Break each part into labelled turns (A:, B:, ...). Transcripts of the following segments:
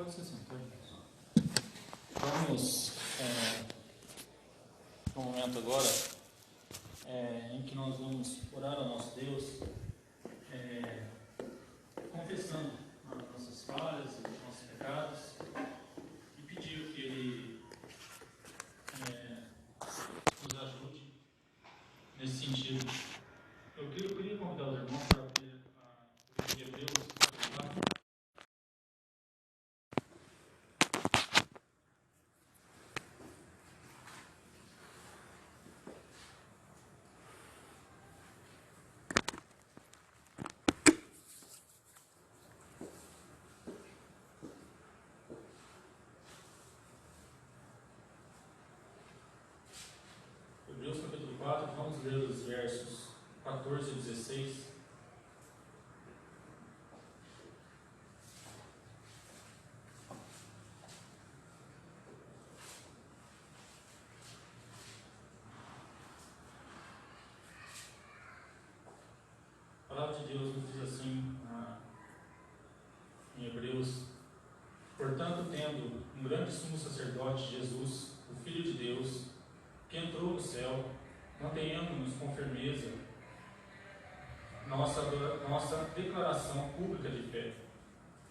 A: Pode ser assim, pode. Vamos no momento agora em que nós vamos orar ao nosso Deus, confessando as nossas falhas, os nossos pecados, e pedir que Ele nos ajude nesse sentido. Eu queria convidar os irmãos para ver o livro de Hebreus, capítulo 4. Hebreus capítulo 4, vamos ler os versos 14 e 16. A palavra de Deus nos diz assim, em Hebreus: portanto, tendo um grande sumo sacerdote, Jesus, o Filho de Deus, que entrou no céu, mantenhamos-nos com firmeza nossa declaração pública de fé,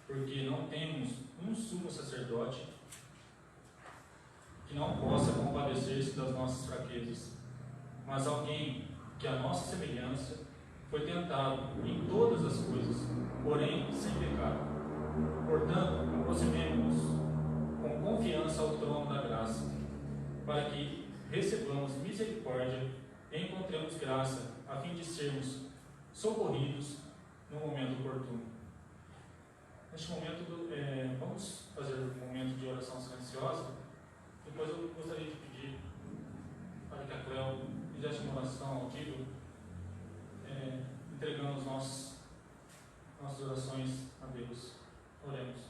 A: porque não temos um sumo sacerdote que não possa compadecer-se das nossas fraquezas, mas alguém que a nossa semelhança foi tentado em todas as coisas, porém sem pecado. Portanto, aproximemo-nos com confiança ao trono da graça, para que recebamos misericórdia e encontremos graça, a fim de sermos socorridos no momento oportuno. Neste momento, vamos fazer um momento de oração silenciosa. Depois eu gostaria de pedir para que a Cléo fizesse uma oração audível, entregando nossas orações a Deus. Oremos.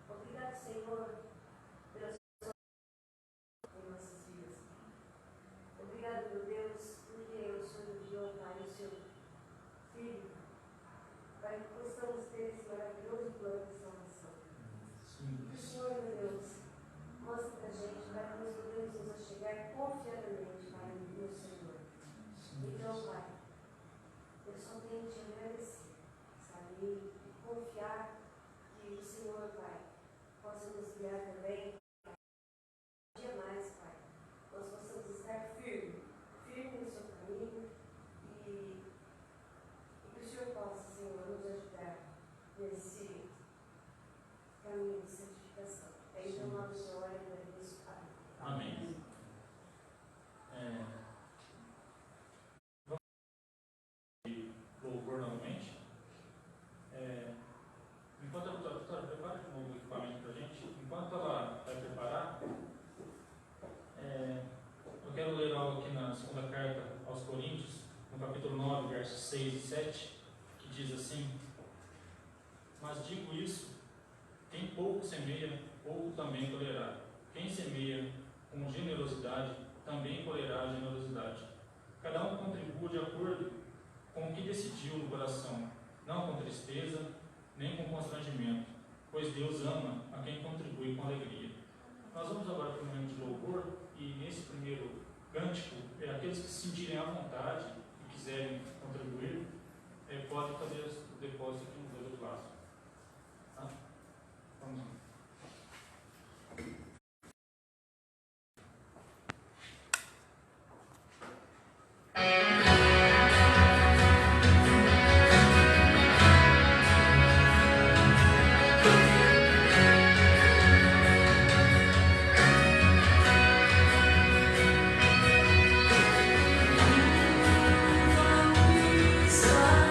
B: Obrigado, Senhor, pelas em nossas vidas. Obrigado, meu Deus, porque o Senhor enviou, Pai, o seu Filho, para que possamos ter esse maravilhoso plano de salvação. Que o Senhor, meu Deus, mostre para a gente, para que nós podemos nos achegar confiadamente, Pai, no Senhor. Então, Pai, eu só tenho te agradecer, sabe, e confiar que o Senhor, Pai, possa nos guiar também, um dia mais, Pai, nós possamos estar firmes no seu caminho e que o Senhor possa, Senhor, nos ajudar nesse caminho de santificação. É em nome do Senhor e agradeço.
A: Amém. Vamos louvor novamente. Enquanto a doutora prepara de novo o equipamento para a gente, enquanto ela vai preparar, eu quero ler algo aqui na segunda carta aos Coríntios, no capítulo 9, versos 6 e 7, que diz assim: mas digo isso, quem pouco semeia, pouco também colherá. Quem semeia com generosidade, também colherá generosidade. Cada um contribua de acordo com o que decidiu no coração, não com tristeza, nem com constrangimento, pois Deus ama a quem contribui com alegria. Nós vamos agora para o momento de louvor, e nesse primeiro cântico, aqueles que se sentirem à vontade e quiserem contribuir, podem fazer o depósito aqui no dedo do lado. Tá? Vamos lá.
C: Sorry.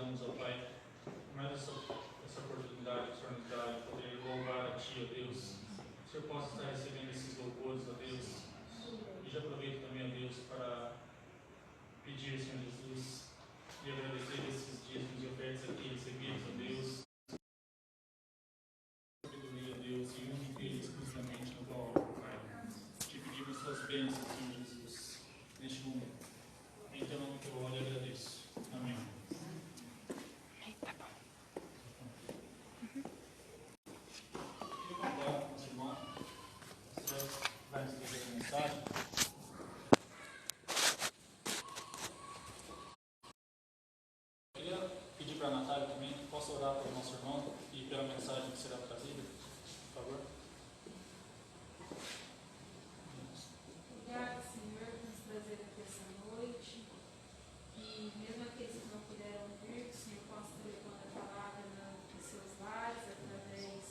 A: precisamos, ó Pai, mais essa oportunidade que o Senhor nos dá de poder louvar a Ti, ó Deus. Que o Senhor possa estar recebendo esses louvores, ó Deus. E já aproveito também, ó Deus, para pedir, Senhor Jesus, e agradecer esses dízimos e ofertas aqui recebidos, ó Deus. Sabedoria, ó Deus, e une eles exclusivamente no Teu alvo, Pai. Te pedimos Suas bênçãos, Senhor Jesus, neste momento. Em Teu nome que eu oro e agradeço. Amém. Queria convidar o nosso irmão, o senhor vai nos trazer a mensagem. Eu queria pedir para a Natália também que possa orar pelo nosso irmão e pela mensagem que será trazida, por favor.
C: Obrigada, Senhor, por nos trazer aqui essa noite. E mesmo aqueles que não puderam vir, que o Senhor possa estar levando a palavra nos seus lares, através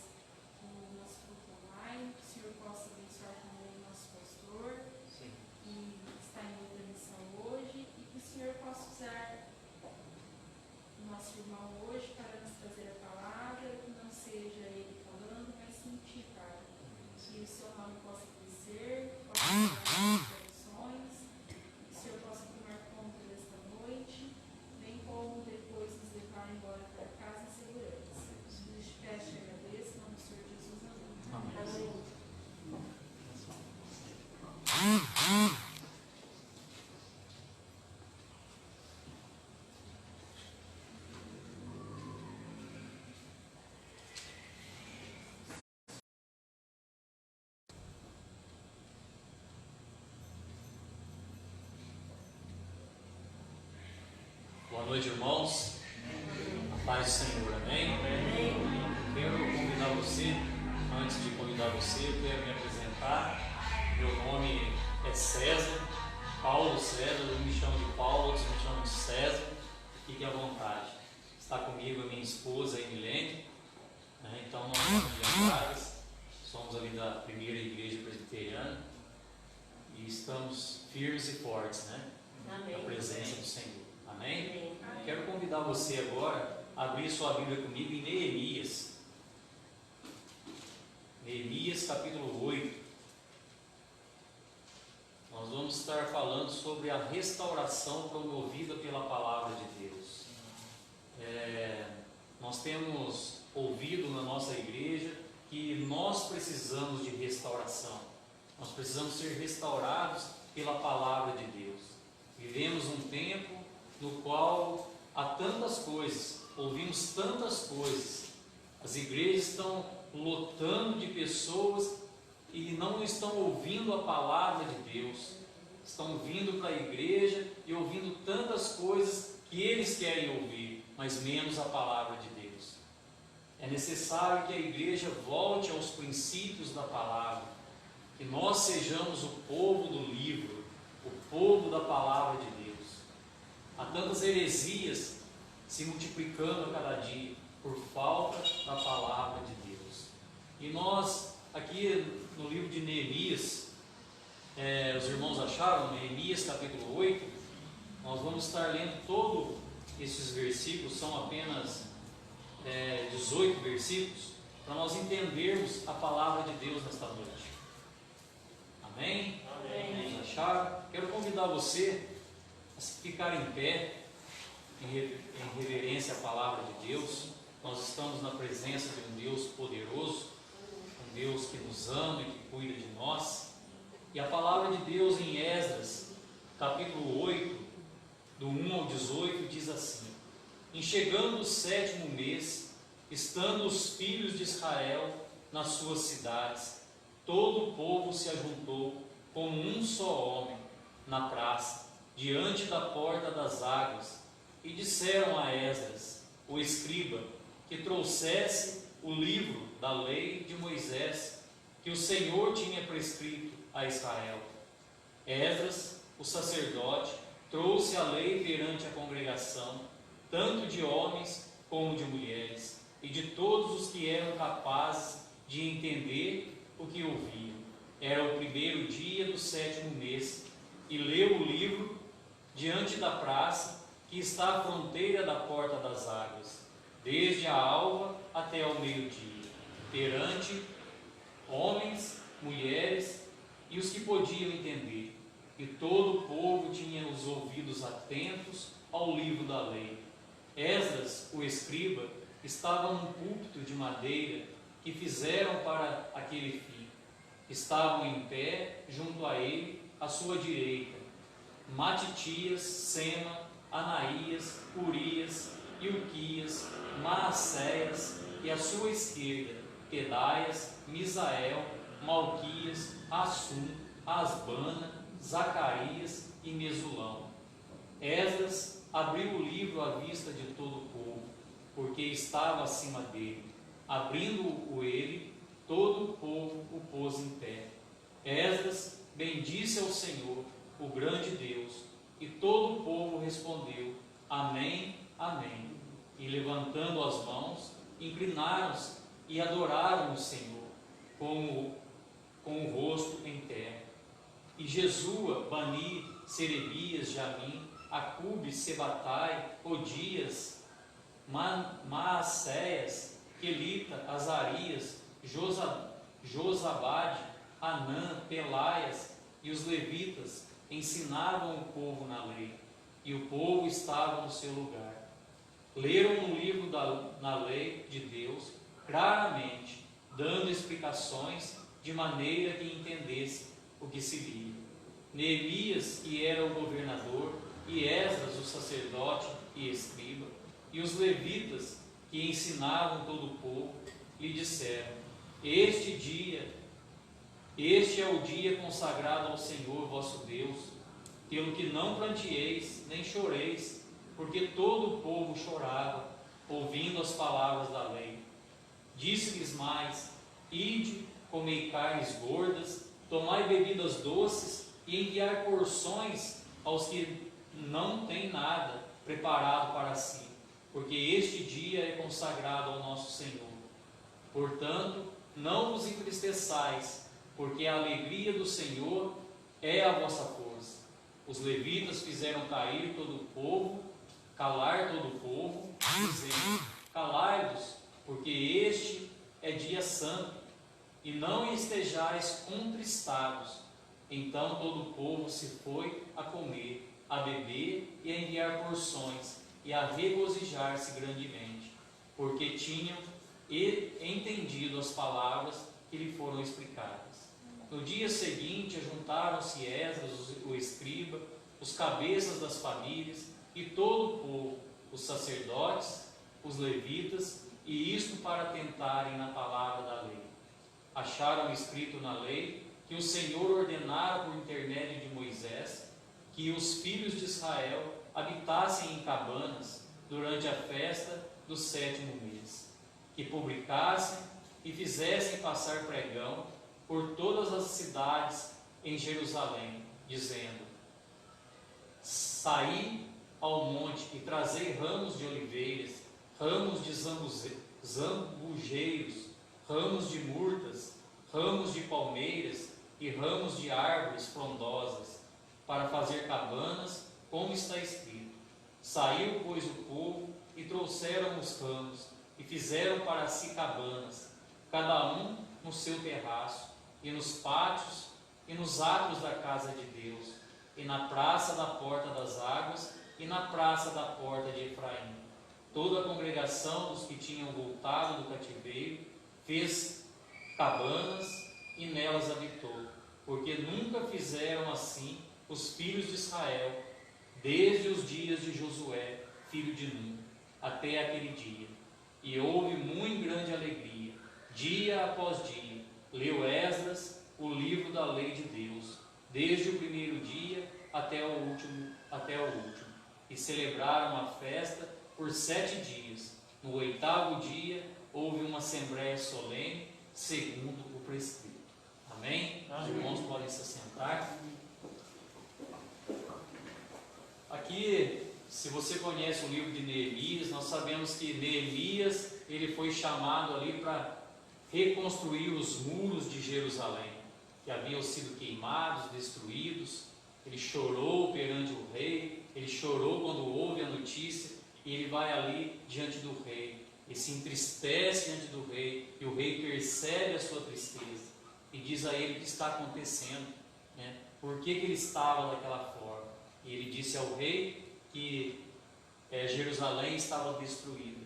C: do nosso grupo online. Que o Senhor possa abençoar também o nosso pastor,
A: Sim.
C: que está em outra missão hoje. E que o Senhor possa usar o nosso irmão hoje para nos trazer a palavra, que não seja ele falando, mas sim Ti, Pai. Que o Seu nome possa crescer, possa dar instruções, que o Senhor possa tomar conta desta noite, bem como depois nos levar embora para casa em segurança. Nos peço e agradeço, em nome do Senhor Jesus, amém.
A: Amém.
D: Boa noite, irmãos. A paz do Senhor, amém? Quero convidar você, antes de convidar você, eu quero me apresentar. Meu nome é César, Paulo César, eu me chamo de Paulo, outros me chamam de César. Fique à vontade. Está comigo a minha esposa, Emilene, né? Então nós somos de Andradas, somos ali da primeira igreja presbiteriana e estamos firmes e fortes, né? Na presença do Senhor. Amém? Quero convidar você agora a abrir sua Bíblia comigo em Neemias. Neemias capítulo 8. Nós vamos estar falando sobre a restauração promovida pela palavra de Deus. Nós temos ouvido na nossa igreja que nós precisamos de restauração. Nós precisamos ser restaurados pela palavra de Deus. Vivemos um tempo no qual há tantas coisas, ouvimos tantas coisas, as igrejas estão lotando de pessoas e não estão ouvindo a palavra de Deus, estão vindo para a igreja e ouvindo tantas coisas que eles querem ouvir, mas menos a palavra de Deus. É necessário que a igreja volte aos princípios da palavra, que nós sejamos o povo do livro, o povo da palavra de Deus. Há tantas heresias se multiplicando a cada dia por falta da palavra de Deus. E nós, aqui no livro de Neemias, os irmãos acharam, Neemias capítulo 8, nós vamos estar lendo todos esses versículos, são apenas 18 versículos, para nós entendermos a palavra de Deus nesta noite. Amém? Amém. Acharam? Quero convidar você a ficar em pé, em reverência à palavra de Deus. Nós estamos na presença de um Deus poderoso, um Deus que nos ama e que cuida de nós. E a palavra de Deus em Esdras, capítulo 8, do 1 ao 18, diz assim: Em chegando o 7º mês, estando os filhos de Israel nas suas cidades, todo o povo se ajuntou como um só homem na praça, diante da porta das águas, e disseram a Esdras, o escriba, que trouxesse o livro da lei de Moisés, que o Senhor tinha prescrito a Israel. Esdras, o sacerdote, trouxe a lei perante a congregação, tanto de homens como de mulheres, e de todos os que eram capazes de entender o que ouviam. Era o primeiro dia do 7º mês, e leu o livro diante da praça, que está à fronteira da porta das águas, desde a alva até ao meio-dia, perante homens, mulheres e os que podiam entender. E todo o povo tinha os ouvidos atentos ao livro da lei. Esdras, o escriba, estava num púlpito de madeira que fizeram para aquele fim. Estavam em pé, junto a ele, à sua direita, Matitias, Sema, Anaías, Urias, Ilquias, Maacéias, e à sua esquerda, Pedaias, Misael, Malquias, Assum, Asbana, Zacarias e Mesulão. Esdras abriu o livro à vista de todo o povo, porque estava acima dele. Abrindo-o ele, todo o povo o pôs em pé. Esdras bendisse ao Senhor, o grande Deus, e todo o povo respondeu: Amém, Amém. E levantando as mãos, inclinaram-se e adoraram o Senhor, com o rosto em terra. E Jesua, Bani, Serebias, Jamim, Acube, Sebatai, Odias, Maacéias, Quelita, Azarias, Josabade, Anã, Pelaias e os levitas ensinavam o povo na lei, e o povo estava no seu lugar. Leram no livro na lei de Deus claramente, dando explicações de maneira que entendesse o que se lia. Neemias, que era o governador, e Esdras, o sacerdote e escriba, e os levitas, que ensinavam todo o povo, lhe disseram: Este é o dia consagrado ao Senhor vosso Deus, pelo que não plantieis nem choreis, porque todo o povo chorava, ouvindo as palavras da lei. Disse-lhes mais: Ide, comei carnes gordas, tomai bebidas doces, e enviai porções aos que não têm nada preparado para si, porque este dia é consagrado ao nosso Senhor. Portanto, não vos entristeçais, porque a alegria do Senhor é a vossa força. Os levitas fizeram cair todo o povo, calar todo o povo, dizendo: Calai-vos, porque este é dia santo, e não estejais contristados. Então todo o povo se foi a comer, a beber e a enviar porções, e a regozijar-se grandemente, porque tinham entendido as palavras que lhe foram explicadas. No dia seguinte, juntaram-se Esdras, o escriba, os cabeças das famílias e todo o povo, os sacerdotes, os levitas, e isto para tentarem na palavra da lei. Acharam escrito na lei que o Senhor ordenara por intermédio de Moisés que os filhos de Israel habitassem em cabanas durante a festa do 7º mês, que publicassem e fizessem passar pregão por todas as cidades em Jerusalém, dizendo: Saí ao monte e trazei ramos de oliveiras, ramos de zambujeiros, ramos de murtas, ramos de palmeiras e ramos de árvores frondosas, para fazer cabanas, como está escrito. Saiu, pois, o povo e trouxeram os ramos, e fizeram para si cabanas, cada um no seu terraço, e nos pátios e nos átrios da casa de Deus, e na praça da porta das águas, e na praça da porta de Efraim. Toda a congregação dos que tinham voltado do cativeiro fez cabanas e nelas habitou, porque nunca fizeram assim os filhos de Israel, desde os dias de Josué, filho de Nun, até aquele dia. E houve muito grande alegria, dia após dia. Leu Esdras o livro da lei de Deus, desde o primeiro dia até o último. E celebraram a festa por 7 dias. No 8º dia houve uma assembléia solene, segundo o prescrito. Amém? Os irmãos podem se assentar. Aqui, se você conhece o livro de Neemias, nós sabemos que Neemias, ele foi chamado ali para reconstruir os muros de Jerusalém, que haviam sido queimados, destruídos. Ele chorou perante o rei, Ele chorou quando ouve a notícia e ele vai ali diante do rei. Ele se entristece diante do rei e o rei percebe a sua tristeza e diz a ele o que está acontecendo, né? Por que ele estava daquela forma. E ele disse ao rei que Jerusalém estava destruída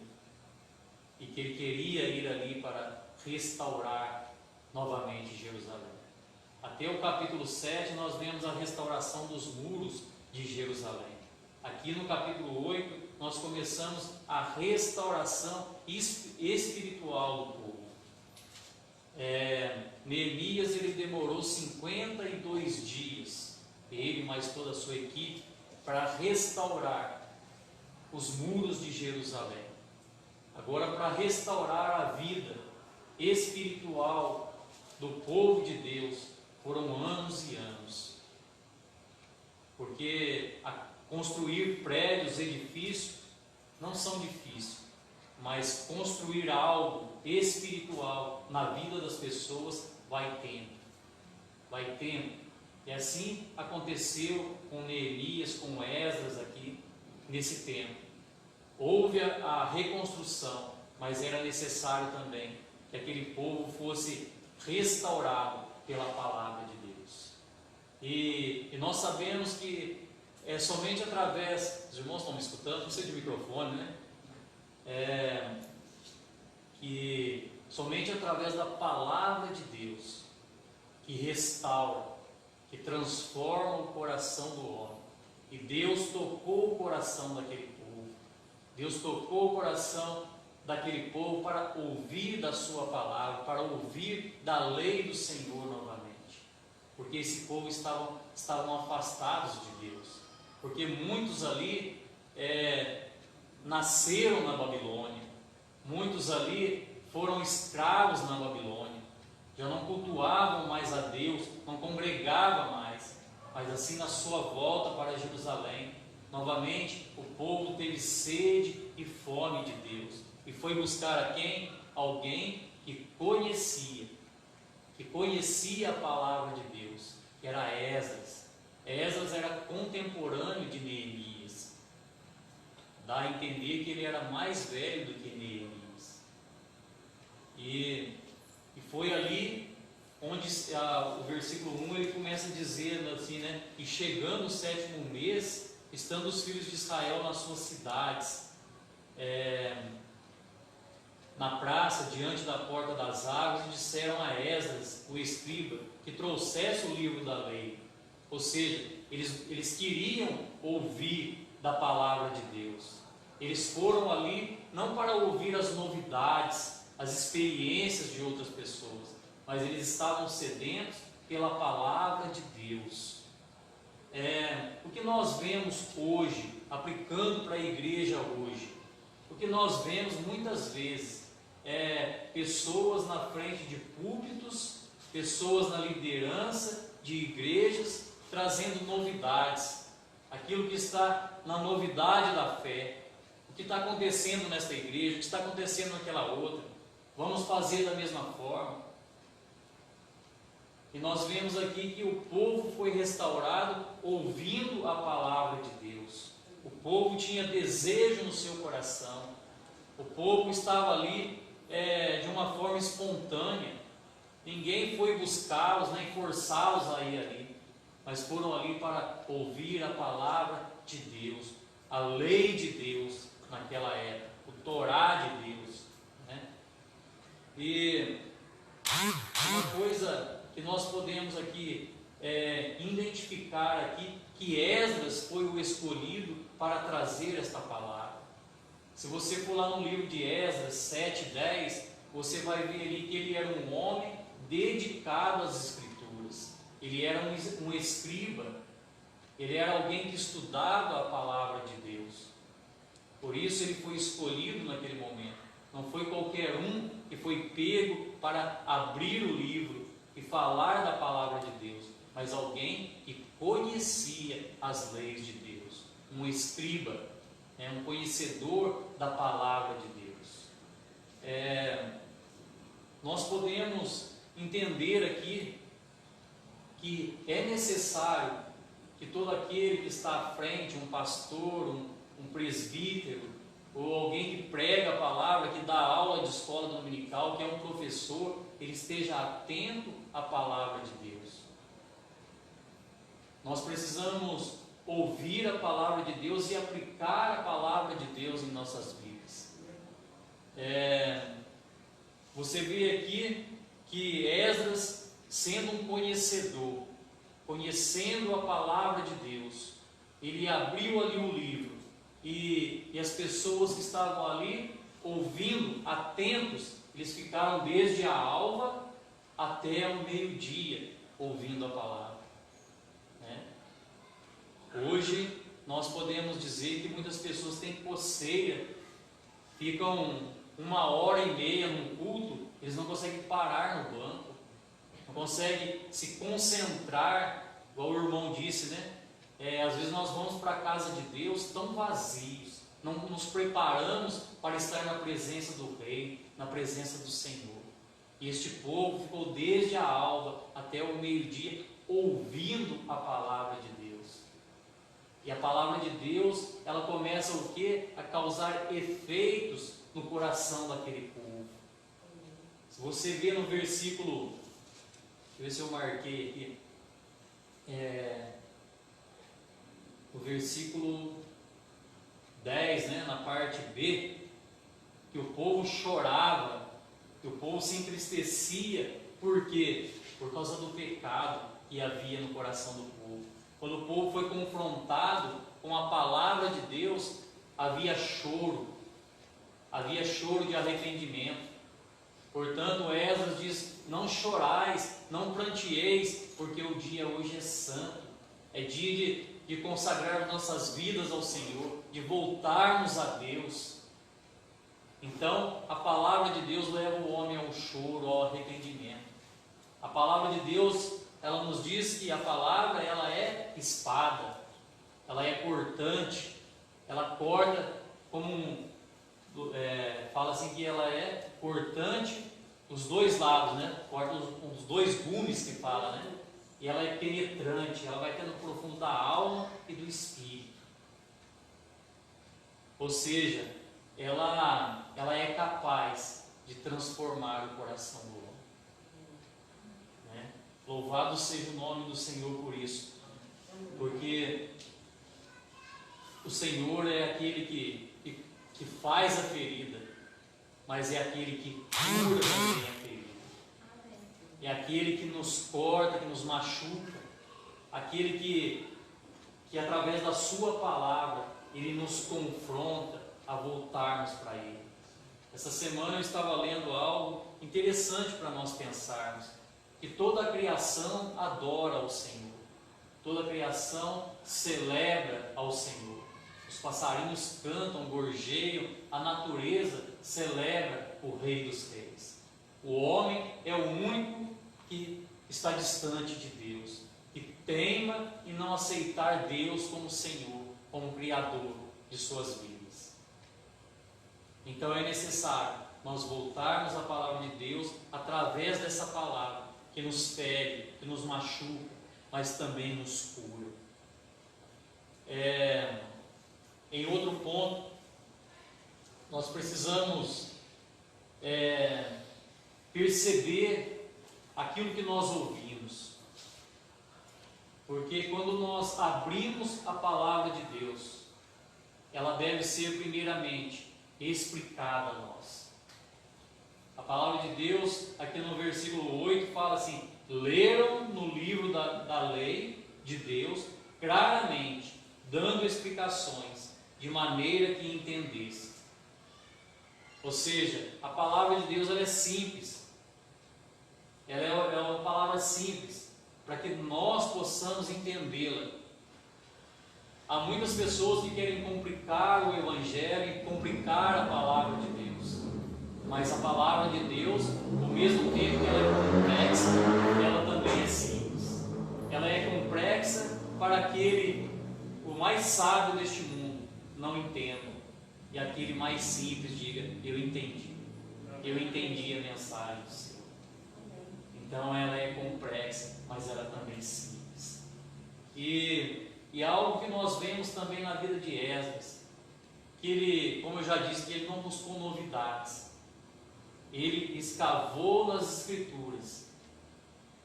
D: e que ele queria ir ali para restaurar novamente Jerusalém. Até o capítulo 7 nós vemos a restauração dos muros de Jerusalém. Aqui no capítulo 8 nós começamos a restauração espiritual do povo. Neemias ele demorou 52 dias, ele mais toda a sua equipe, para restaurar os muros de Jerusalém. Agora, para restaurar a vida espiritual do povo de Deus, foram anos e anos. Porque construir prédios, edifícios, não são difíceis, mas construir algo espiritual na vida das pessoas vai tempo. Vai tempo. E assim aconteceu com Neemias, com Esdras aqui, nesse tempo. Houve a reconstrução, mas era necessário também que aquele povo fosse restaurado pela palavra de Deus. E nós sabemos que é somente através, os irmãos estão me escutando, não precisa de microfone, né? Que somente através da palavra de Deus, que restaura, que transforma o coração do homem. E Deus tocou o coração daquele povo. Deus tocou o coração daquele povo para ouvir da sua palavra, para ouvir da lei do Senhor novamente. Porque esse povo estavam afastados de Deus. Porque muitos ali nasceram na Babilônia. Muitos ali foram escravos na Babilônia. Já não cultuavam mais a Deus, não congregavam mais. Mas assim, na sua volta para Jerusalém, novamente o povo teve sede e fome de Deus. E foi buscar a quem? Alguém que conhecia a palavra de Deus, que era Esdras. Esdras era contemporâneo de Neemias. Dá a entender que ele era mais velho do que Neemias. E foi ali onde o versículo 1 ele começa dizendo assim, né? E chegando o 7º mês, estando os filhos de Israel nas suas cidades, na praça, diante da porta das águas, disseram a Esdras, o escriba, que trouxesse o livro da lei. Ou seja, eles queriam ouvir da palavra de Deus. Eles foram ali não para ouvir as novidades, as experiências de outras pessoas, mas eles estavam sedentos pela palavra de Deus. O que nós vemos hoje, aplicando para a igreja hoje, o que nós vemos muitas vezes pessoas na frente de púlpitos, pessoas na liderança de igrejas, trazendo novidades, aquilo que está na novidade da fé, o que está acontecendo nesta igreja, o que está acontecendo naquela outra, vamos fazer da mesma forma. E nós vemos aqui que o povo foi restaurado ouvindo a palavra de Deus. O povo tinha desejo no seu coração. O povo estava ali de uma forma espontânea. Ninguém foi buscá-los, nem forçá-los a ir ali. Mas foram ali para ouvir a palavra de Deus, a lei de Deus naquela época, o Torá de Deus, né? E uma coisa que nós podemos aqui identificar aqui, que Esdras foi o escolhido para trazer esta palavra. Se você for lá no livro de Esdras 7:10, você vai ver ali que ele era um homem dedicado às Escrituras. Ele era um escriba, ele era alguém que estudava a palavra de Deus. Por isso ele foi escolhido naquele momento. Não foi qualquer um que foi pego para abrir o livro e falar da palavra de Deus, mas alguém que conhecia as leis de Deus, um escriba, um conhecedor da palavra de Deus. Nós podemos entender aqui que é necessário que todo aquele que está à frente, um pastor, um presbítero, ou alguém que prega a palavra, que dá aula de escola dominical, que é um professor, ele esteja atento à palavra de Deus. Nós precisamos ouvir a palavra de Deus e aplicar a palavra de Deus em nossas vidas. Você vê aqui que Esdras, sendo um conhecedor, conhecendo a palavra de Deus, ele abriu ali o livro e as pessoas que estavam ali ouvindo, atentos, eles ficaram desde a alva até o meio-dia ouvindo a palavra. Hoje nós podemos dizer que muitas pessoas têm coceira, ficam 1h30 num culto, eles não conseguem parar no banco, não conseguem se concentrar, igual o irmão disse, às vezes nós vamos para a casa de Deus tão vazios, não nos preparamos para estar na presença do Rei, na presença do Senhor. E este povo ficou desde a alva até o meio-dia ouvindo a palavra de Deus. E a palavra de Deus, ela começa o quê? A causar efeitos no coração daquele povo. Se você vê no versículo, deixa eu ver se eu marquei aqui, no versículo 10, na parte B, que o povo chorava, que o povo se entristecia, por quê? Por causa do pecado que havia no coração do povo. Quando o povo foi confrontado com a palavra de Deus, havia choro de arrependimento. Portanto, Esdras diz: não chorais, não plantieis, porque o dia hoje é santo, é dia de consagrar nossas vidas ao Senhor, de voltarmos a Deus. Então, a palavra de Deus leva o homem ao choro, ao arrependimento. A palavra de Deus, ela nos diz que a palavra, ela é espada, ela é cortante, ela corta como fala assim que ela é cortante os dois lados, corta os dois gumes que fala, e ela é penetrante, ela vai até no profundo da alma e do espírito. Ou seja, ela é capaz de transformar o coração do homem. Louvado seja o nome do Senhor por isso, porque o Senhor é aquele que faz a ferida, mas é aquele que cura também a ferida. É aquele que nos corta, que nos machuca, aquele que através da sua palavra, ele nos confronta a voltarmos para ele. Essa semana eu estava lendo algo interessante para nós pensarmos, que toda a criação adora ao Senhor, toda a criação celebra ao Senhor. Os passarinhos cantam, gorjeiam, a natureza celebra o Rei dos Reis. O homem é o único que está distante de Deus, que teima em não aceitar Deus como Senhor, como Criador de suas vidas. Então é necessário nós voltarmos à palavra de Deus através dessa palavra, que nos fere, que nos machuca, mas também nos cura. Em outro ponto, nós precisamos perceber aquilo que nós ouvimos, porque quando nós abrimos a palavra de Deus, ela deve ser primeiramente explicada a nós. A palavra de Deus, aqui no versículo 8, fala assim: leram no livro da lei de Deus claramente, dando explicações, de maneira que entendesse. Ou seja, a palavra de Deus, ela é simples, ela é uma palavra simples, para que nós possamos entendê-la. Há muitas pessoas que querem complicar o Evangelho e complicar a palavra de Deus. Mas a palavra de Deus, ao mesmo tempo que ela é complexa, ela também é simples. Ela é complexa para aquele, o mais sábio deste mundo, não entenda. E aquele mais simples diga: eu entendi. Eu entendi a mensagem do Senhor. Então ela é complexa, mas ela também é simples. E algo que nós vemos também na vida de Esdras, que ele, como eu já disse, que ele não buscou novidades. Ele escavou nas Escrituras,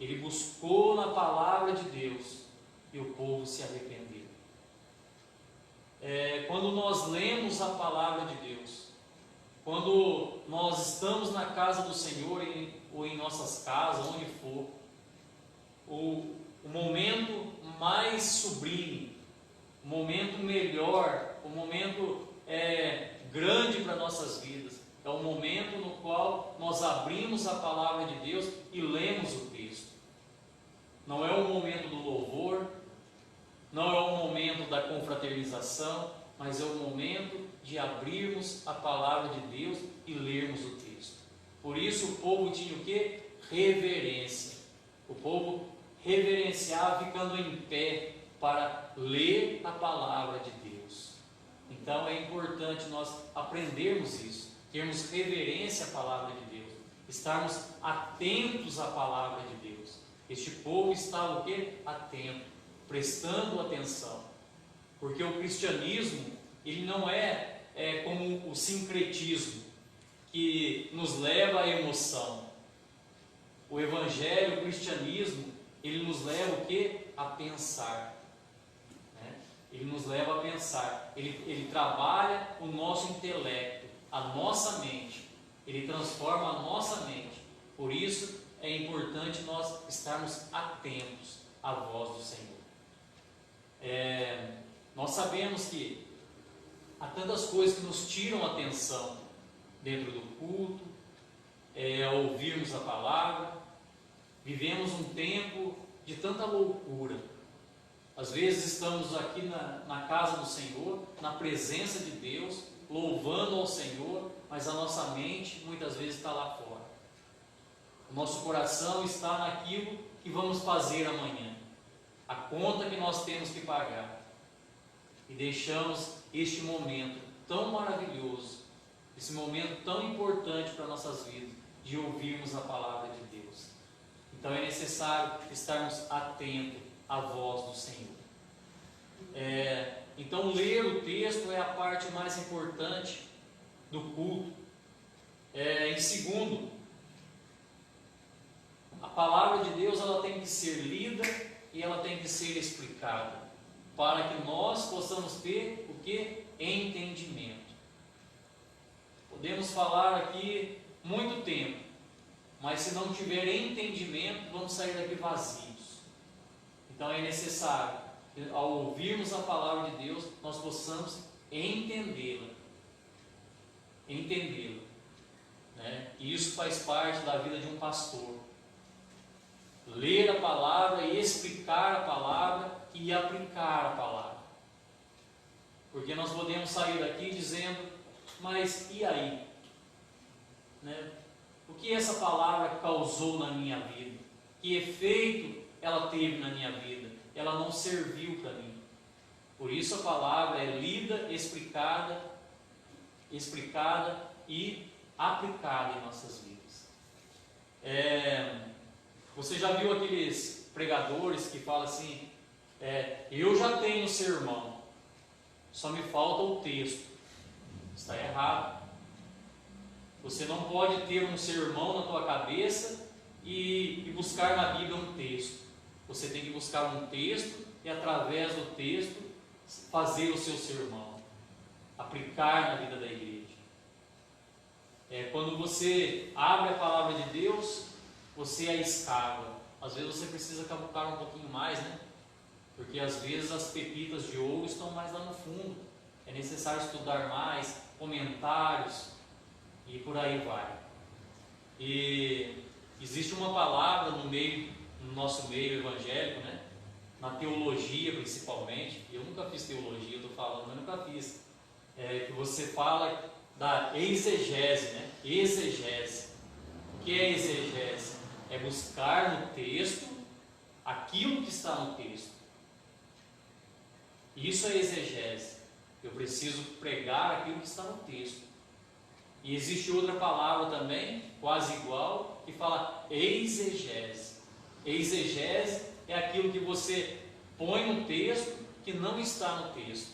D: ele buscou na palavra de Deus, e o povo se arrependeu. Quando nós lemos a palavra de Deus, quando nós estamos na casa do Senhor ou em nossas casas, onde for, o momento mais sublime, o momento melhor, o momento grande para nossas vidas, é o momento no qual nós abrimos a palavra de Deus e lemos o texto. Não é o momento do louvor, não é o momento da confraternização, mas é o momento de abrirmos a palavra de Deus e lermos o texto. Por isso o povo tinha o quê? Reverência. O povo reverenciava ficando em pé para ler a palavra de Deus. Então é importante nós aprendermos isso, termos reverência à palavra de Deus, estarmos atentos à palavra de Deus. Este povo estava o quê? Atento, prestando atenção, porque o cristianismo, ele não é como o sincretismo, que nos leva à emoção. O evangelho, o cristianismo, ele nos leva o quê? A pensar, né? Ele nos leva a pensar, ele trabalha o nosso intelecto, a nossa mente, ele transforma a nossa mente. Por isso é importante nós estarmos atentos à voz do Senhor. Nós sabemos que há tantas coisas que nos tiram a atenção dentro do culto, ao ouvirmos a palavra. Vivemos um tempo de tanta loucura. Às vezes estamos aqui na casa do Senhor, na presença de Deus, louvando ao Senhor, mas a nossa mente muitas vezes está lá fora. O nosso coração está naquilo que vamos fazer amanhã, a conta que nós temos que pagar. E deixamos este momento tão maravilhoso, esse momento tão importante para nossas vidas, de ouvirmos a palavra de Deus. Então é necessário estarmos atentos à voz do Senhor. Então ler o texto é a parte mais importante do culto. Em segundo, a palavra de Deus ela tem que ser lida e ela tem que ser explicada, para que nós possamos ter o que? Entendimento. Podemos falar aqui muito tempo, mas se não tiver entendimento, vamos sair daqui vazios. Então é necessário que, ao ouvirmos a palavra de Deus, nós possamos entendê-la. Né? E isso faz parte da vida de um pastor. Ler a palavra e explicar a palavra e aplicar a palavra. Porque nós podemos sair daqui dizendo, mas e aí? Né? O que essa palavra causou na minha vida? Que efeito ela teve na minha vida? Ela não serviu para mim. Por isso a palavra é lida, explicada e aplicada em nossas vidas. Você já viu aqueles pregadores que falam assim, eu já tenho sermão, só me falta o texto. Está errado. Você não pode ter um sermão na tua cabeça e buscar na Bíblia um texto. Você tem que buscar um texto e através do texto fazer o seu sermão, aplicar na vida da igreja. Quando você abre a palavra de Deus, você a escava. Às vezes você precisa cavucar um pouquinho mais, né? Porque às vezes as pepitas de ouro estão mais lá no fundo. É necessário estudar mais, comentários e por aí vai. E existe uma palavra no nosso meio evangélico, né? Na teologia principalmente. Eu nunca fiz teologia, eu estou falando, mas nunca fiz. Que você fala da exegese, né? Exegese. O que é exegese? É buscar no texto aquilo que está no texto. Isso é exegese. Eu preciso pregar aquilo que está no texto. E existe outra palavra também, quase igual, que fala exegese. Exegese é aquilo que você põe um texto que não está no texto.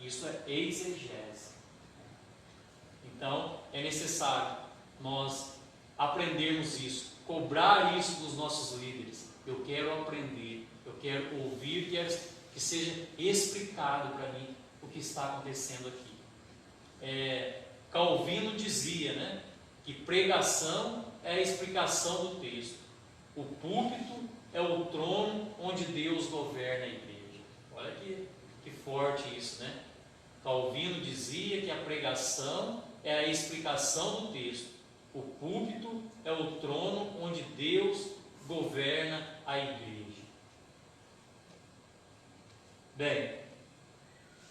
D: Isso é exegese. Então, é necessário nós aprendermos isso, cobrar isso dos nossos líderes. Eu quero aprender, eu quero ouvir, quero que seja explicado para mim o que está acontecendo aqui. Calvino dizia, né, que pregação é a explicação do texto. O púlpito é o trono onde Deus governa a igreja. Olha que forte isso, né? Calvino dizia que a pregação é a explicação do texto. O púlpito é o trono onde Deus governa a igreja. Bem,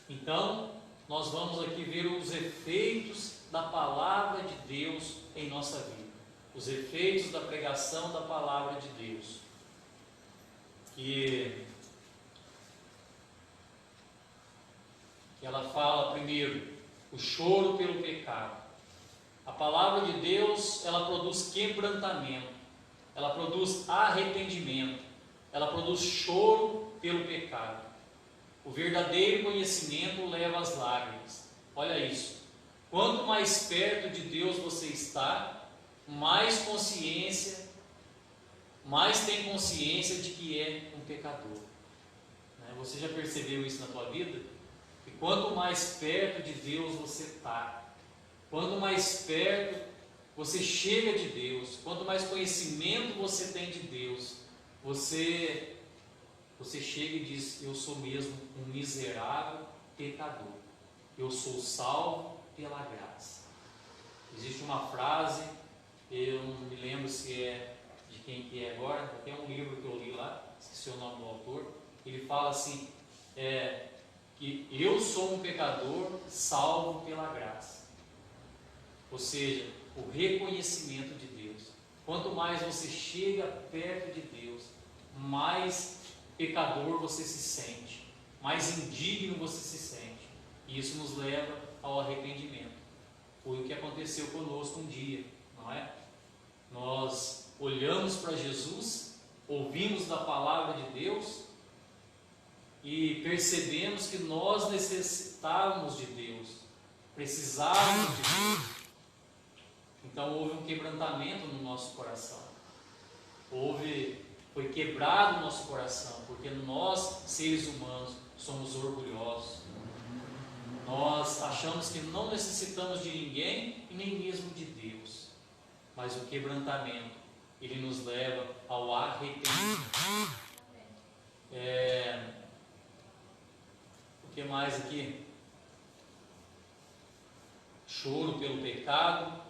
D: então nós vamos aqui ver os efeitos da palavra de Deus em nossa vida. Os efeitos da pregação da palavra de Deus. Que ela fala primeiro, o choro pelo pecado. A palavra de Deus, ela produz quebrantamento, ela produz arrependimento, ela produz choro pelo pecado. O verdadeiro conhecimento leva às lágrimas. Olha isso. Quanto mais perto de Deus você está, mais tem consciência de que é um pecador. Você já percebeu isso na tua vida? Que quanto mais perto de Deus você está, quanto mais perto você chega de Deus, quanto mais conhecimento você tem de Deus, você chega e diz: eu sou mesmo um miserável pecador. Eu sou salvo pela graça. Existe uma frase, eu não me lembro se é de quem que é agora, até um livro que eu li lá, esqueci o nome do autor. Ele fala assim, que eu sou um pecador salvo pela graça. Ou seja, o reconhecimento de Deus. Quanto mais você chega perto de Deus, mais pecador você se sente, mais indigno você se sente. E isso nos leva ao arrependimento. Foi o que aconteceu conosco um dia, não é? Nós olhamos para Jesus, ouvimos da palavra de Deus e percebemos que nós necessitávamos de Deus, precisávamos de Deus. Então houve um quebrantamento no nosso coração. Foi quebrado o nosso coração, porque nós, seres humanos, somos orgulhosos. Nós achamos que não necessitamos de ninguém e nem mesmo de Deus. Mas o quebrantamento, ele nos leva ao arrependimento. O que mais aqui? Choro pelo pecado.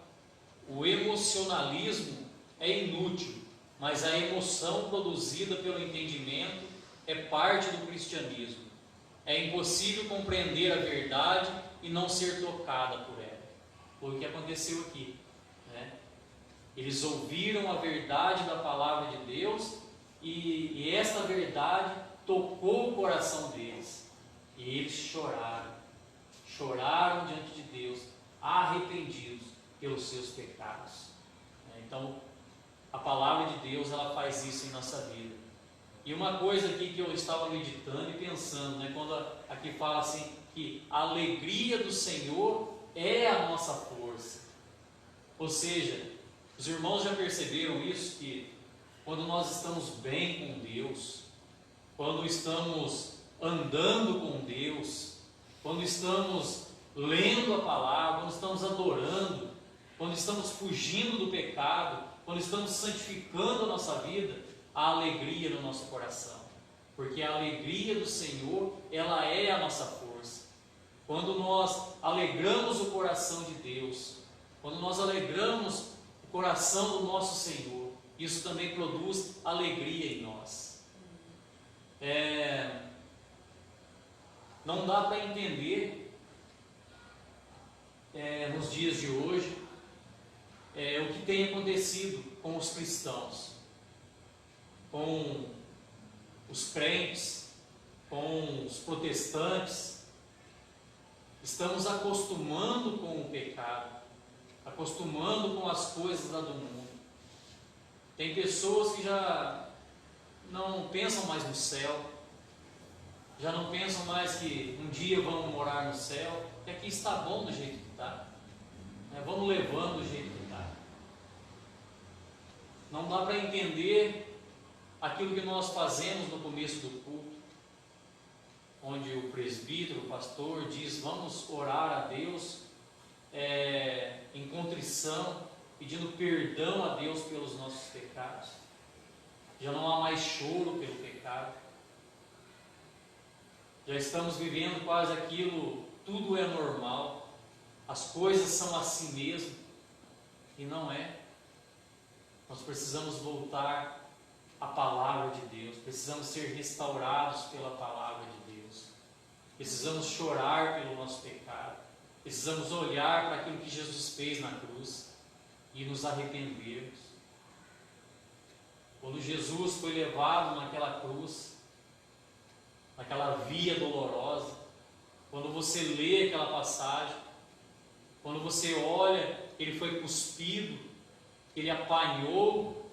D: O emocionalismo é inútil, mas a emoção produzida pelo entendimento é parte do cristianismo. É impossível compreender a verdade e não ser tocada por ela. Foi o que aconteceu aqui, né? Eles ouviram a verdade da palavra de Deus e esta verdade tocou o coração deles. E eles choraram diante de Deus, arrependidos pelos seus pecados. Então, a palavra de Deus, ela faz isso em nossa vida. E uma coisa aqui que eu estava meditando e pensando, né, quando aqui fala assim, que a alegria do Senhor é a nossa força. Ou seja, os irmãos já perceberam isso, que quando nós estamos bem com Deus, quando estamos andando com Deus, quando estamos lendo a palavra, quando estamos adorando, quando estamos fugindo do pecado, quando estamos santificando a nossa vida, há alegria no nosso coração, porque a alegria do Senhor, ela é a nossa força. Quando nós alegramos o coração de Deus, quando nós alegramos o coração do nosso Senhor, isso também produz alegria em nós. Não dá para entender nos dias de hoje o que tem acontecido com os cristãos, com os crentes, com os protestantes. Estamos acostumando com o pecado, acostumando com as coisas lá do mundo. Tem pessoas que já não pensam mais no céu, Já não pensam mais que um dia vão morar no céu, que aqui está bom do jeito que está. Vamos levando do jeito que está. Não dá para entender aquilo que nós fazemos no começo do culto, onde o presbítero, o pastor diz: vamos orar a Deus em contrição, pedindo perdão a Deus pelos nossos pecados. Já não há mais choro pelo pecado. Já estamos vivendo quase aquilo, tudo é normal, as coisas são assim mesmo, e não é. Nós precisamos voltar à palavra de Deus, precisamos ser restaurados pela palavra de Deus, precisamos chorar pelo nosso pecado, precisamos olhar para aquilo que Jesus fez na cruz e nos arrependermos. Quando Jesus foi levado naquela cruz, naquela via dolorosa, quando você lê aquela passagem, quando você olha, ele foi cuspido, ele apanhou,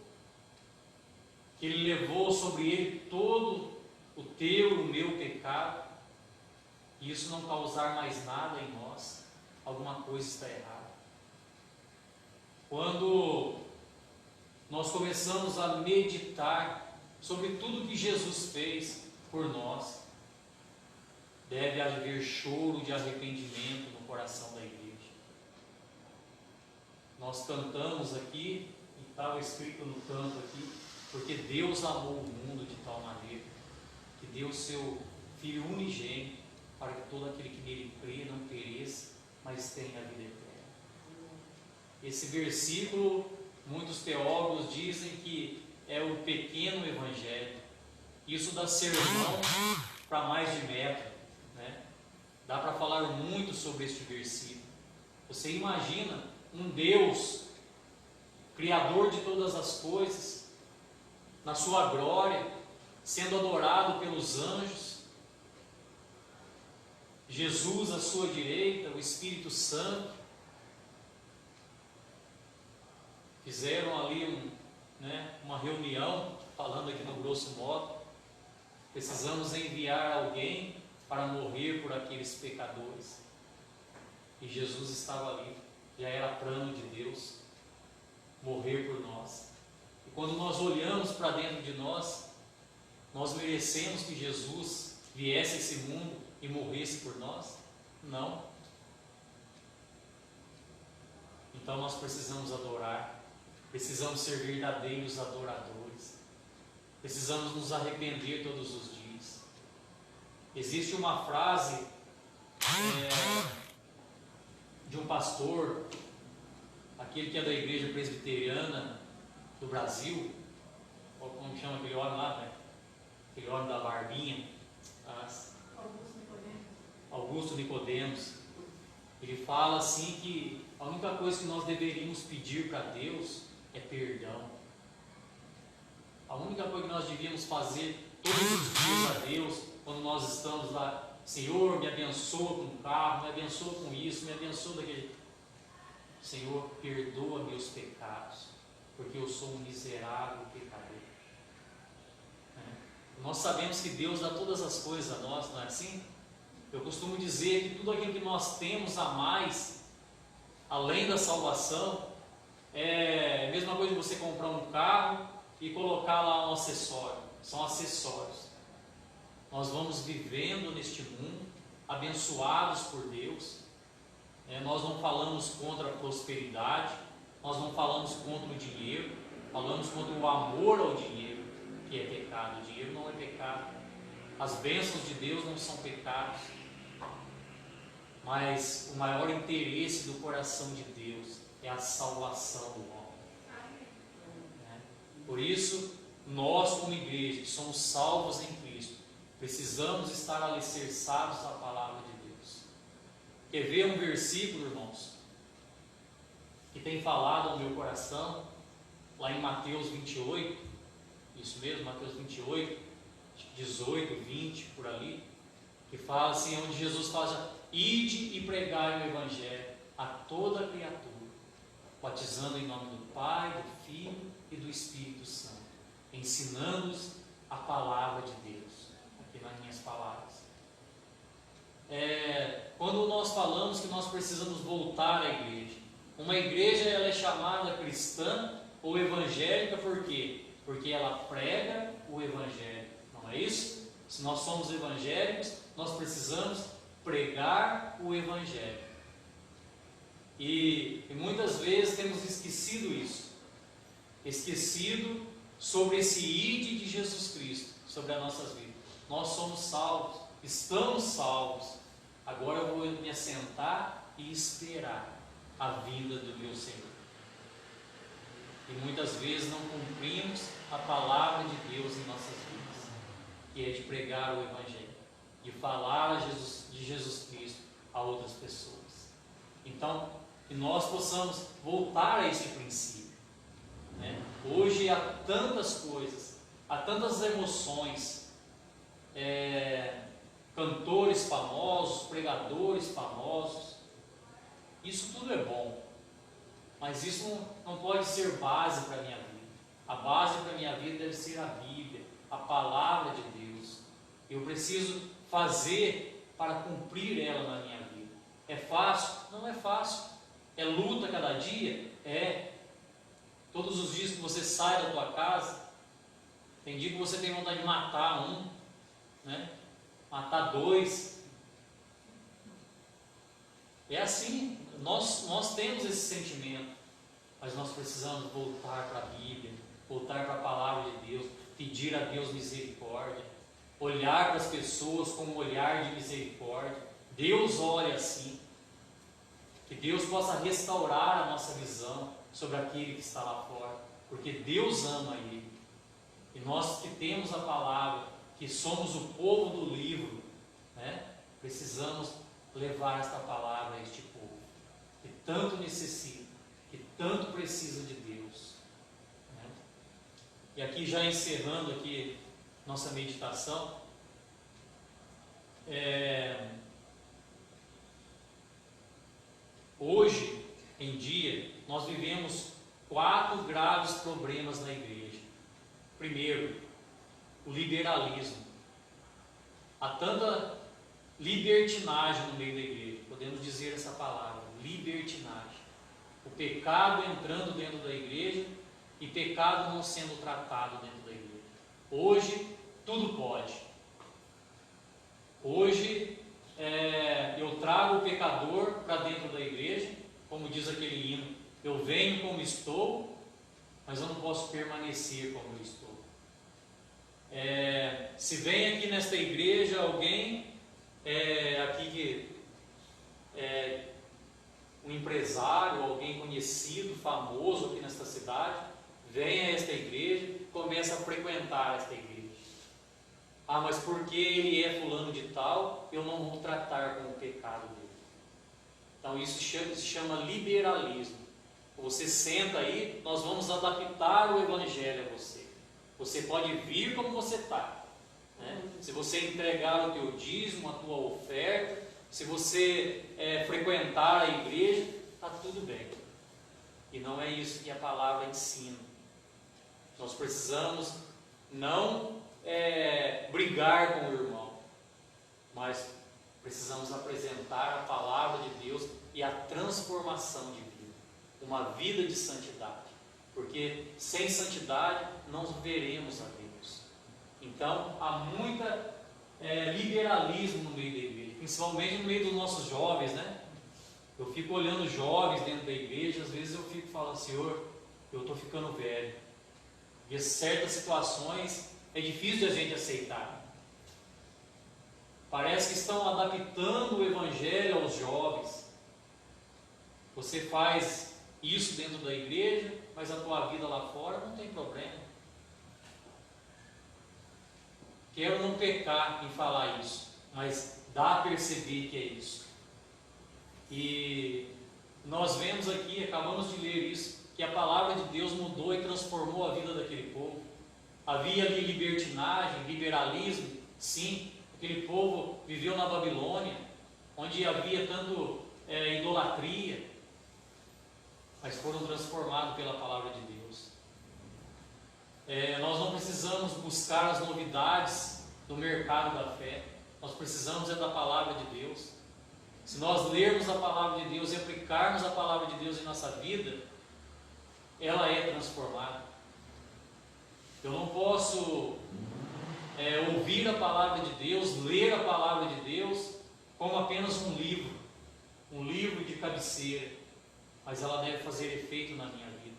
D: ele levou sobre ele todo o teu e o meu pecado, e isso não causar mais nada em nós, alguma coisa está errada. Quando nós começamos a meditar sobre tudo que Jesus fez por nós, deve haver choro de arrependimento no coração da igreja. Nós cantamos aqui, e estava escrito no canto aqui, porque Deus amou o mundo de tal maneira que deu o seu Filho unigênito para que todo aquele que nele crê não pereça, mas tenha a vida eterna. Esse versículo, muitos teólogos dizem que é o pequeno evangelho. Isso dá sermão para mais de metro, né? Dá para falar muito sobre este versículo. Você imagina um Deus, Criador de todas as coisas, na sua glória, sendo adorado pelos anjos, Jesus à sua direita, o Espírito Santo, fizeram ali uma reunião, falando aqui no grosso modo, precisamos enviar alguém para morrer por aqueles pecadores, e Jesus estava ali, já era plano de Deus, morrer por nós. E quando nós olhamos para dentro de nós, nós merecemos que Jesus viesse a esse mundo e morresse por nós? Não. Então nós precisamos adorar, precisamos ser verdadeiros adoradores, precisamos nos arrepender todos os dias. Existe uma frase de um pastor, aquele que é da igreja presbiteriana do Brasil, como chama aquele homem lá, né? Aquele homem da barbinha, Augusto Nicodemos. Ele fala assim que a única coisa que nós deveríamos pedir para Deus é perdão. A única coisa que nós devíamos fazer todos os dias a Deus, quando nós estamos lá: Senhor, me abençoa com o carro, me abençoa com isso, me abençoa daquele. Senhor, perdoa meus pecados, porque eu sou um miserável pecador. Nós sabemos que Deus dá todas as coisas a nós, não é assim? Eu costumo dizer que tudo aquilo que nós temos a mais, além da salvação, é a mesma coisa de você comprar um carro e colocar lá um acessório. São acessórios. Nós vamos vivendo neste mundo, abençoados por Deus. Nós não falamos contra a prosperidade, nós não falamos contra o dinheiro, falamos contra o amor ao dinheiro, que é pecado. O dinheiro não é pecado, as bênçãos de Deus não são pecados, mas o maior interesse do coração de Deus é a salvação do homem. Por isso, nós como igreja, que somos salvos em Cristo, precisamos estar alicerçados na palavra de Deus. Quer ver um versículo, irmãos, que tem falado ao meu coração, lá em Mateus 28, isso mesmo, Mateus 28, 18, 20, por ali, que fala assim, onde Jesus fala: ide e pregai o Evangelho a toda a criatura, batizando em nome do Pai, do Filho e do Espírito Santo, ensinando-os a palavra de Deus, aqui nas minhas palavras. quando nós falamos que nós precisamos voltar à igreja. Uma igreja ela é chamada cristã ou evangélica por quê? Porque ela prega o evangelho, não é isso? Se nós somos evangélicos, nós precisamos pregar o evangelho. E muitas vezes temos esquecido isso. Esquecido sobre esse ide de Jesus Cristo, sobre as nossas vidas. Nós somos salvos, estamos salvos. Agora eu vou me assentar e esperar a vinda do meu Senhor. E muitas vezes não cumprimos a palavra de Deus em nossas vidas, que é de pregar o evangelho, de falar de Jesus Cristo a outras pessoas. Então, que nós possamos voltar a este princípio, né? Hoje há tantas coisas, há tantas emoções, cantores famosos, pregadores famosos, isso tudo é bom, mas isso não pode ser base para a minha vida. A base para a minha vida deve ser a Bíblia, a palavra de Deus. Eu preciso fazer para cumprir ela na minha vida. É fácil? Não é fácil. É luta cada dia? É. Todos os dias que você sai da tua casa, tem dia que você tem vontade de matar um, né? Matar dois. É assim, nós temos esse sentimento, mas nós precisamos voltar para a Bíblia, voltar para a palavra de Deus, pedir a Deus misericórdia, olhar para as pessoas com um olhar de misericórdia. Deus olha assim, que Deus possa restaurar a nossa visão sobre aquele que está lá fora, porque Deus ama ele. E nós que temos a palavra, que somos o povo do livro, né, precisamos levar esta palavra a este povo, que tanto necessita, que tanto precisa de Deus, né? E aqui já encerrando aqui nossa meditação, hoje em dia nós vivemos 4 graves problemas na igreja. Primeiro, o liberalismo. Há tanta libertinagem no meio da igreja, podemos dizer essa palavra, libertinagem. O pecado entrando dentro da igreja e pecado não sendo tratado dentro da igreja. Hoje, tudo pode. Hoje, eu trago o pecador para dentro da igreja, como diz aquele hino, eu venho como estou, mas eu não posso permanecer como eu estou. Se vem aqui nesta igreja alguém, um empresário, alguém conhecido, famoso aqui nesta cidade, vem a esta igreja e começa a frequentar esta igreja. Ah, mas porque ele é fulano de tal, eu não vou tratar com o pecado dele. Então isso se chama liberalismo. Você senta aí, nós vamos adaptar o evangelho a você. Você pode vir como você está, né? Se você entregar o teu dízimo, a tua oferta, se você frequentar a igreja, está tudo bem. E não é isso que a palavra ensina. Nós precisamos não brigar com o irmão, mas precisamos apresentar a palavra de Deus e a transformação de vida, uma vida de santidade, porque sem santidade não veremos a Deus. Então há muita liberalismo no meio da igreja, principalmente no meio dos nossos jovens, né? Eu fico olhando jovens dentro da igreja, às vezes eu fico falando, Senhor, eu estou ficando velho, e certas situações é difícil de a gente aceitar. Parece que estão adaptando o evangelho aos jovens. Você faz isso dentro da igreja, mas a tua vida lá fora não tem problema. Quero não pecar em falar isso, mas dá a perceber que é isso. E nós vemos aqui, acabamos de ler isso, que a palavra de Deus mudou e transformou a vida daquele povo. Havia ali libertinagem, liberalismo, sim. Aquele povo viveu na Babilônia, onde havia tanto idolatria, mas foram transformados pela palavra de Deus. Nós não precisamos buscar as novidades do mercado da fé. Nós precisamos é da palavra de Deus. Se nós lermos a palavra de Deus e aplicarmos a palavra de Deus em nossa vida, ela é transformada. Eu não posso ouvir a palavra de Deus, ler a palavra de Deus como apenas um livro de cabeceira, mas ela deve fazer efeito na minha vida.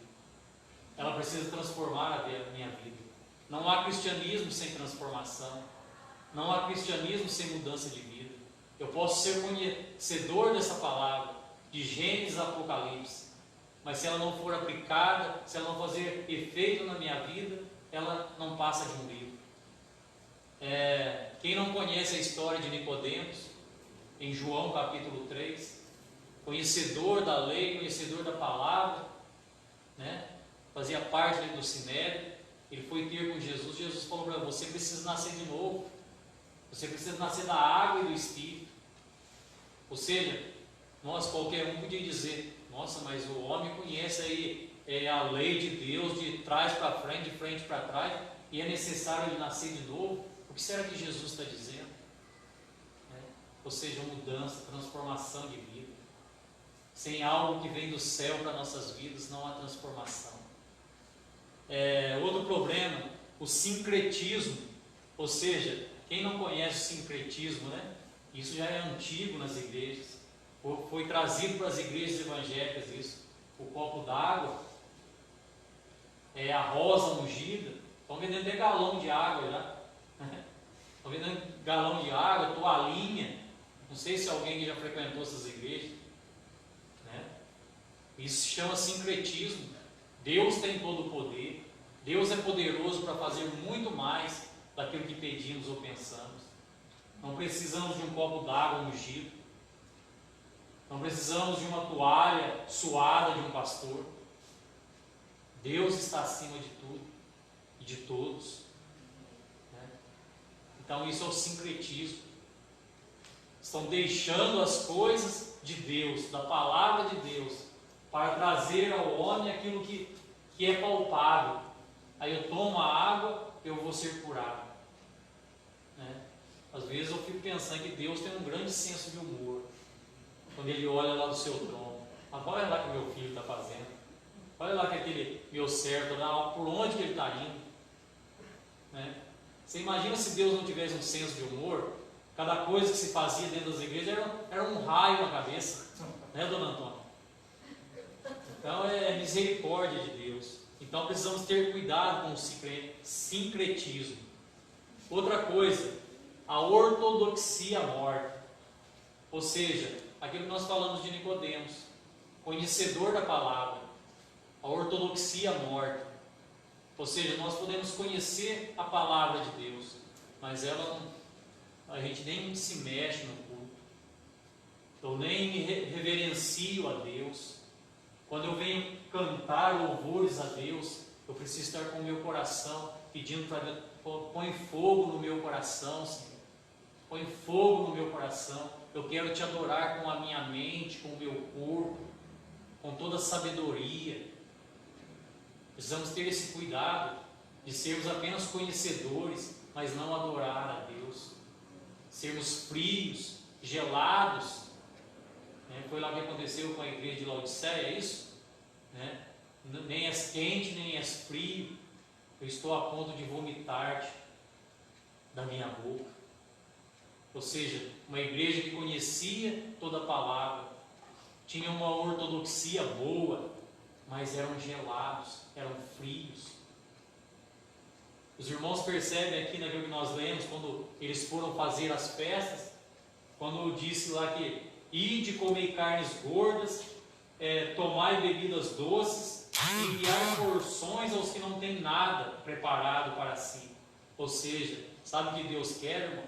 D: Ela precisa transformar a minha vida. Não há cristianismo sem transformação. Não há cristianismo sem mudança de vida. Eu posso ser conhecedor dessa palavra, de Gênesis a Apocalipse, mas se ela não for aplicada, se ela não fazer efeito na minha vida, ela não passa de um livro. Quem não conhece a história de Nicodemos, em João capítulo 3, conhecedor da lei, conhecedor da palavra, né? Fazia parte do sinédrio, ele foi ter com Jesus. Jesus falou para ele: você precisa nascer de novo, você precisa nascer da água e do Espírito. Ou seja, qualquer um podia dizer: nossa, mas o homem conhece aí a lei de Deus de trás para frente, de frente para trás, e é necessário ele nascer de novo. O que será que Jesus está dizendo? Ou seja, mudança, transformação de vida. Sem algo que vem do céu para nossas vidas, não há transformação. Outro problema, o sincretismo. Ou seja, quem não conhece o sincretismo, né? Isso já é antigo nas igrejas. Foi trazido para as igrejas evangélicas isso. O copo d'água, a rosa ungida. Estão vendendo até galão de água já. Estão vendendo galão de água, toalhinha. Não sei se alguém já frequentou essas igrejas. Né? Isso se chama sincretismo. Deus tem todo o poder. Deus é poderoso para fazer muito mais daquilo que pedimos ou pensamos. Não precisamos de um copo d'água ungido. Não precisamos de uma toalha suada de um pastor. Deus está acima de tudo e de todos. Né? Então isso é o sincretismo. Estão deixando as coisas de Deus, da palavra de Deus, para trazer ao homem aquilo que é palpável. Aí eu tomo a água, eu vou ser curado. Né? Às vezes eu fico pensando que Deus tem um grande senso de humor, quando Ele olha lá do seu trono. Mas olha lá o que meu filho está fazendo. Olha lá que aquele meu servo, por onde que ele está indo. Né? Você imagina se Deus não tivesse um senso de humor? Cada coisa que se fazia dentro das igrejas era um raio na cabeça. Né, dona Antônia? Então é misericórdia de Deus. Então precisamos ter cuidado com o sincretismo. Outra coisa, a ortodoxia morta. Ou seja, aquilo que nós falamos de Nicodemos, conhecedor da palavra. A ortodoxia morta. Ou seja, nós podemos conhecer a palavra de Deus, mas a gente nem se mexe no culto. Eu nem me reverencio a Deus. Quando eu venho cantar louvores a Deus, eu preciso estar com o meu coração pedindo para Deus: põe fogo no meu coração, Senhor. Põe fogo no meu coração. Eu quero te adorar com a minha mente, com o meu corpo, com toda a sabedoria. Precisamos ter esse cuidado de sermos apenas conhecedores, mas não adorar a Deus. Sermos frios, gelados. Foi lá que aconteceu com a igreja de Laodiceia, é isso? Nem és quente, nem és frio. Eu estou a ponto de vomitar-te da minha boca. Ou seja, uma igreja que conhecia toda a palavra, tinha uma ortodoxia boa, mas eram gelados, eram frios. Os irmãos percebem aqui naquilo que nós lemos, quando eles foram fazer as festas, quando disse lá que ide comer carnes gordas, tomai bebidas doces, enviar porções aos que não têm nada preparado para si. Ou seja, sabe o que Deus quer, irmão?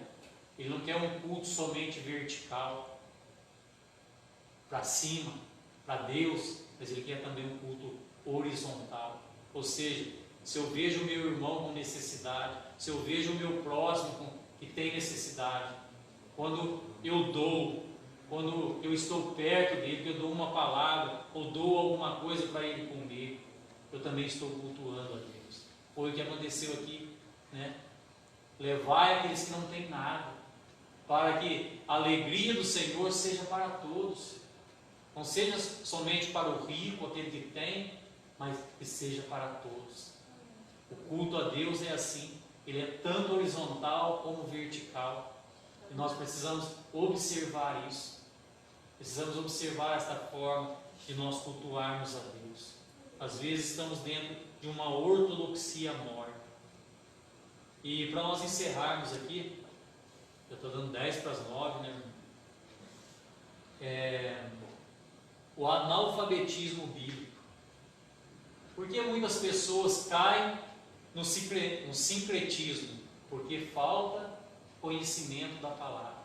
D: Ele não quer um culto somente vertical, para cima, para Deus, mas Ele quer também um culto horizontal. Ou seja, se eu vejo o meu irmão com necessidade, se eu vejo o meu próximo que tem necessidade, quando eu dou, quando eu estou perto dele, que eu dou uma palavra, ou dou alguma coisa para ele comer, eu também estou cultuando a Deus. Foi o que aconteceu aqui, né? Levai aqueles que não têm nada, para que a alegria do Senhor seja para todos. Não seja somente para o rico, aquele que tem, mas que seja para todos. O culto a Deus é assim, ele é tanto horizontal como vertical. E nós precisamos observar isso. Precisamos observar esta forma de nós cultuarmos a Deus. Às vezes estamos dentro de uma ortodoxia morta. E para nós encerrarmos aqui, eu estou dando 10 para as 9, né? O analfabetismo bíblico. Porque muitas pessoas caem no sincretismo? Porque falta conhecimento da palavra.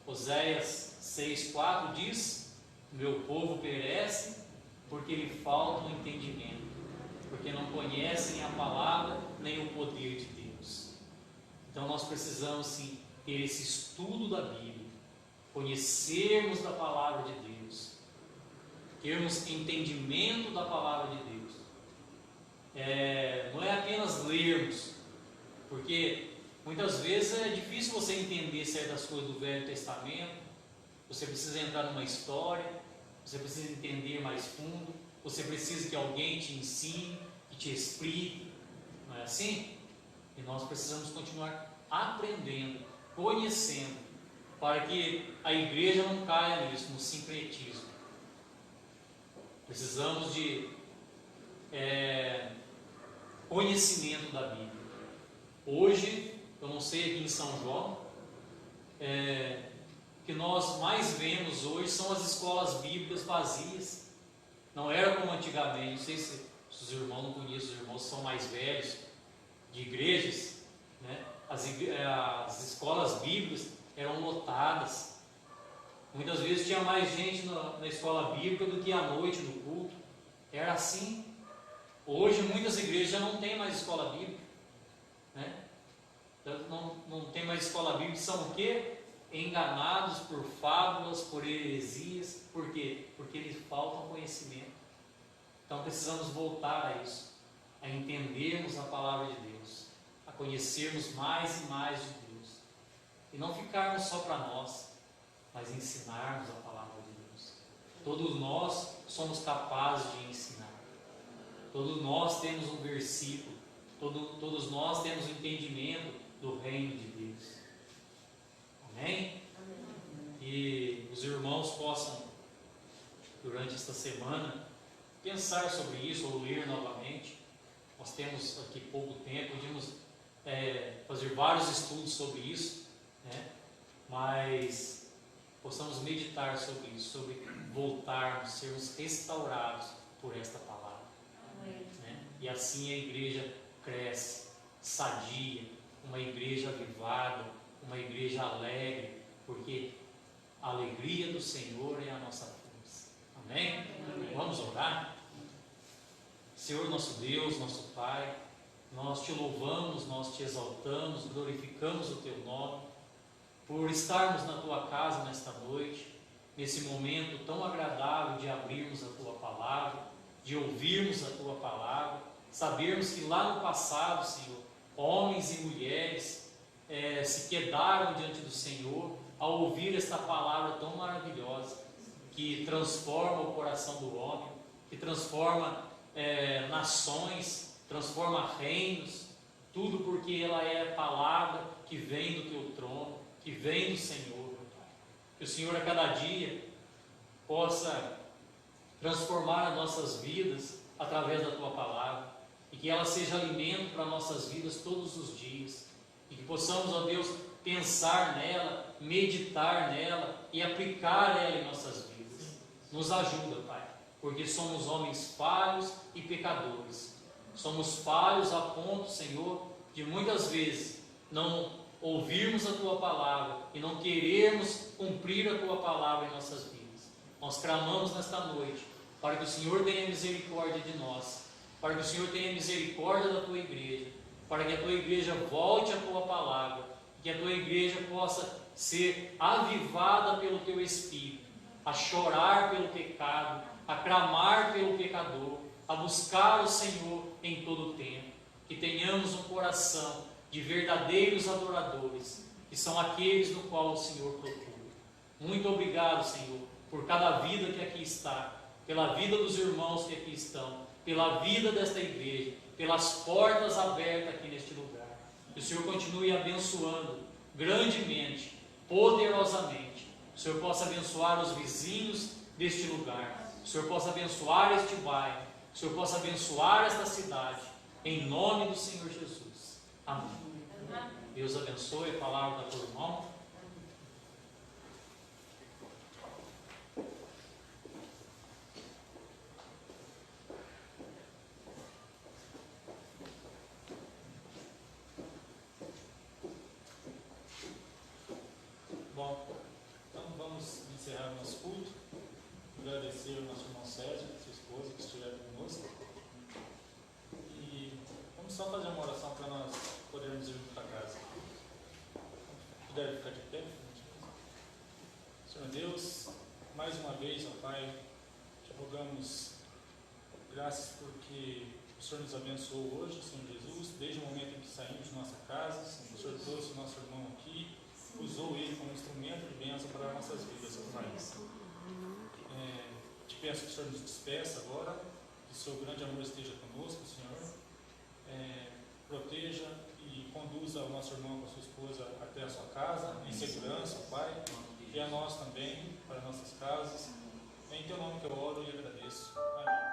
D: Oséias 6,4 diz: meu povo perece porque lhe falta o entendimento, porque não conhecem a palavra nem o poder de Deus. Então nós precisamos sim ter esse estudo da Bíblia, conhecermos da palavra de Deus, termos entendimento da palavra de Deus. Não é apenas lermos, porque muitas vezes é difícil você entender certas coisas do Velho Testamento. Você precisa entrar numa história, você precisa entender mais fundo, você precisa que alguém te ensine, que te explique, não é assim? E nós precisamos continuar aprendendo, conhecendo, para que a igreja não caia nisso, no sincretismo. Precisamos de conhecimento da Bíblia. Hoje, eu não sei aqui em São João, o que nós mais vemos hoje são as escolas bíblicas vazias. Não era como antigamente. Não sei se os irmãos não conhecem, os irmãos são mais velhos de igrejas, né? As escolas bíblicas eram lotadas. Muitas vezes tinha mais gente na escola bíblica do que à noite no culto. Era assim. Hoje muitas igrejas já não tem mais escola bíblica, né? Não tem mais escola bíblica. São o quê? Enganados por fábulas, por heresias. Por quê? Porque lhes falta conhecimento. Então precisamos voltar a isso, a entendermos a palavra de Deus, a conhecermos mais e mais de Deus, e não ficarmos só para nós, mas ensinarmos a palavra de Deus. Todos nós somos capazes de ensinar. Todos nós temos um versículo, todos nós temos um entendimento do reino de Deus. Amém? E os irmãos possam, durante esta semana, pensar sobre isso ou ler novamente. Nós temos aqui pouco tempo, podíamos fazer vários estudos sobre isso, né? Mas possamos meditar sobre isso, sobre voltarmos, sermos restaurados por esta palavra. Né? E assim a igreja cresce, sadia, uma igreja avivada, uma igreja alegre, porque a alegria do Senhor é a nossa força. Amém? Amém. Vamos orar? Senhor nosso Deus, nosso Pai, nós te louvamos, nós te exaltamos, glorificamos o teu nome, por estarmos na tua casa nesta noite, nesse momento tão agradável de abrirmos a tua palavra, de ouvirmos a tua palavra, sabermos que lá no passado, Senhor, homens e mulheres se quedaram diante do Senhor ao ouvir esta palavra tão maravilhosa, que transforma o coração do homem, que transforma nações, transforma reinos, tudo porque ela é a palavra que vem do teu trono, que vem do Senhor. Que o Senhor a cada dia possa transformar as nossas vidas através da tua palavra, e que ela seja alimento para nossas vidas todos os dias, e que possamos, ó Deus, pensar nela, meditar nela e aplicar ela em nossas vidas. Nos ajuda, Pai, porque somos homens falhos e pecadores. Somos falhos a ponto, Senhor, de muitas vezes não ouvirmos a tua palavra e não querermos cumprir a tua palavra em nossas vidas. Nós clamamos nesta noite para que o Senhor tenha misericórdia de nós, para que o Senhor tenha misericórdia da tua igreja, para que a tua igreja volte à tua palavra, que a tua igreja possa ser avivada pelo teu Espírito, a chorar pelo pecado, a clamar pelo pecador, a buscar o Senhor em todo o tempo. Que tenhamos um coração de verdadeiros adoradores, que são aqueles no qual o Senhor procura. Muito obrigado, Senhor, por cada vida que aqui está, pela vida dos irmãos que aqui estão, pela vida desta igreja, pelas portas abertas aqui neste lugar. Que o Senhor continue abençoando grandemente, poderosamente. O Senhor possa abençoar os vizinhos deste lugar. O Senhor possa abençoar este bairro. O Senhor possa abençoar esta cidade. Em nome do Senhor Jesus. Amém. Deus abençoe a palavra da tua irmão.
A: Bom, então vamos encerrar o nosso culto. Agradecer ao nosso irmão Sérgio, sua esposa, que estiveram conosco. E vamos só fazer uma oração para nós podermos ir para casa. Puder ficar de pé? Senhor Deus, mais uma vez, ó Pai, te rogamos graças porque o Senhor nos abençoou hoje, Senhor Jesus, desde o momento em que saímos de nossa casa. O Senhor trouxe o nosso irmão aqui, usou ele como instrumento de bênção para nossas vidas, ó Pai. Te peço que o Senhor nos despeça agora, que o seu grande amor esteja conosco, Senhor. Proteja e conduza o nosso irmão com a sua esposa até a sua casa, em segurança, ó Pai, e a nós também, para nossas casas. É em teu nome que eu oro e agradeço. Amém.